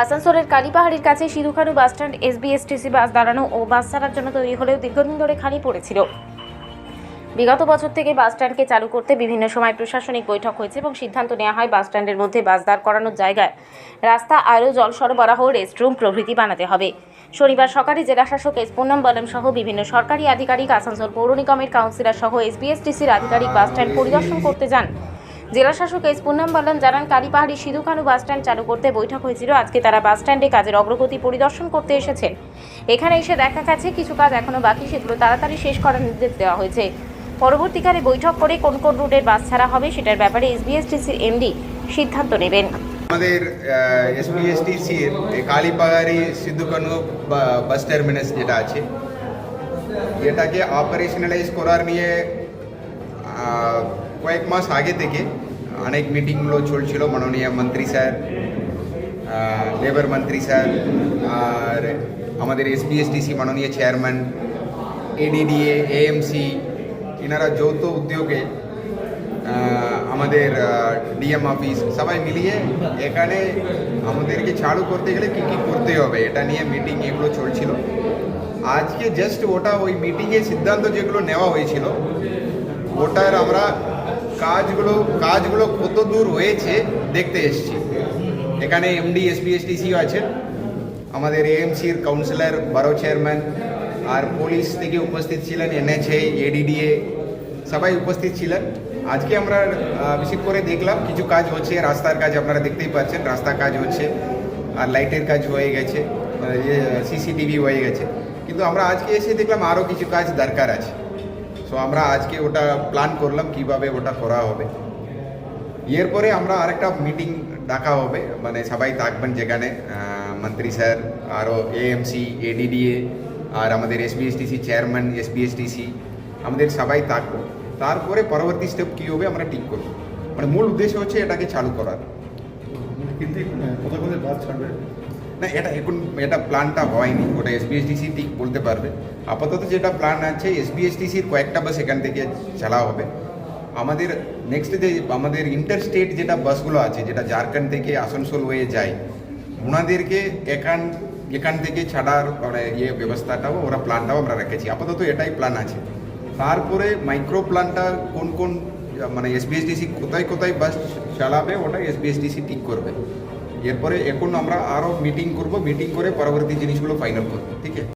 আসানসোলের কালীপাহাড়ির কাছে সিধুখানু bus stand SBSTC bus দাঁড়ানো ও বাস ছাড়ার জন্য তৈরি হলেও দীর্ঘদিন ধরে খালি পড়েছিল। বিগত বছর থেকে বাসস্ট্যান্ডকে চালু করতে বিভিন্ন সময় প্রশাসনিক বৈঠক হয়েছে এবং সিদ্ধান্ত নেওয়া হয় বাসস্ট্যান্ডের মধ্যে বাস দাঁড় করানোর জায়গায় রাস্তা, আলো, জল সরবরাহ, রেস্টরুম প্রভৃতি বানাতে হবে। শনিবার সকালে জেলাশাসক এস পুন্নম সহ বিভিন্ন সরকারি আধিকারিক, আসানসোল পৌর নিগমের কাউন্সিলর সহ এসবিএসটিসির আধিকারিক বাসস্ট্যান্ড পরিদর্শন করতে যান। জেলাশাসক এস পুন্নম জানান, কালীপাহাড়ি সিধুখানু বাসস্ট্যান্ড চালু করতে বৈঠক হয়েছিল। আজকে তারা বাসস্ট্যান্ডে কাজের অগ্রগতি পরিদর্শন করতে এসেছেন। এখানে এসে দেখা গেছে কিছু কাজ এখনো বাকি, সেগুলো তাড়াতাড়ি শেষ করার নির্দেশ দেওয়া হয়েছে। পরবর্তীকালে বৈঠক করে কোন কোন রুটের বাস ছাড়া হবে সেটার ব্যাপারে এসবিএসটিসির এমডি সিদ্ধান্ত নেবেন। আমাদের এসবিএসটিসির কালীপাহাড়ি সিধুখানু বাস টার্মিনাস যেটা আছে, এটাকে অপারেশনালাইজ করার নিয়ে কয়েক মাস আগে থেকে অনেক মিটিংগুলো চলছিল। মাননীয় মন্ত্রী স্যার, লেবার মন্ত্রী স্যার আর আমাদের এসবিএসটিসি মাননীয় চেয়ারম্যান, এডিডিএ, এএমসি, এনারা যৌথ উদ্যোগে আমাদের ডিএম অফিস সবাই মিলিয়ে এখানে আমাদেরকে চালু করতে গেলে কী কী করতে হবে এটা নিয়ে মিটিং এগুলো চলছিল। আজকে জাস্ট ওই মিটিংয়ে সিদ্ধান্ত যেগুলো নেওয়া হয়েছিল ওটার আমরা কাজগুলো কত দূর হয়েছে দেখতে এসেছি। এখানে এমডি এসবিএসটিসিও আছেন, আমাদের এএমসির কাউন্সিলর, বড় চেয়ারম্যান আর পুলিশ থেকে উপস্থিত ছিলেন, এনএচএ, এডিডিএ সবাই উপস্থিত ছিলেন। আজকে আমরা বিশেষ করে দেখলাম কিছু কাজ হচ্ছে, রাস্তার কাজ আপনারা দেখতেই পাচ্ছেন, রাস্তার কাজ হচ্ছে আর লাইটের কাজ হয়ে গেছে, সিসিটিভি হয়ে গেছে। কিন্তু আমরা আজকে এসে দেখলাম আরও কিছু কাজ দরকার আছে। সো আমরা আজকে ওটা প্ল্যান করলাম কিভাবে ওটা করা হবে। এরপরে আমরা আরেকটা মিটিং ডাকা হবে, মানে সবাই থাকবেন যেখানে মন্ত্রী স্যার, আরও এএমসি, এডিডিএ আর আমাদের এসবিএসটিসি চেয়ারম্যান, এসবিএসটিসি আমাদের সবাই থাকবো। তারপরে পরবর্তী স্টেপ কী হবে আমরা ঠিক করবো। মানে মূল উদ্দেশ্য হচ্ছে এটাকে চালু করার। কিন্তু কোথাও কোথায় বাস ছাড়বে না, এটা প্ল্যানটা হয়নি, ওটা এসবিএসটিসি ঠিক বলতে পারবে। আপাতত যেটা প্ল্যান আছে, এসবিএসটিসির কয়েকটা বাস এখান থেকে চালা হবে। আমাদের নেক্সট যে আমাদের ইন্টারস্টেট যেটা বাসগুলো আছে, যেটা ঝাড়খণ্ড থেকে আসানসোল হয়ে যায়, ওনাদেরকে এখান থেকে ছাড়ার মানে ব্যবস্থাটাও প্ল্যানটাও আমরা রেখেছি। আপাতত এটাই প্ল্যান আছে। তারপরে মাইক্রো প্ল্যানটা কোন মানে এসবিএসটিসি কোথায় বাস চালাবে ওটা এসবিএসটিসি ঠিক করবে। এরপরে এখন আমরা আরও মিটিং করব, মিটিং করে পরবর্তী জিনিসগুলো ফাইনাল করবো। ঠিক আছে।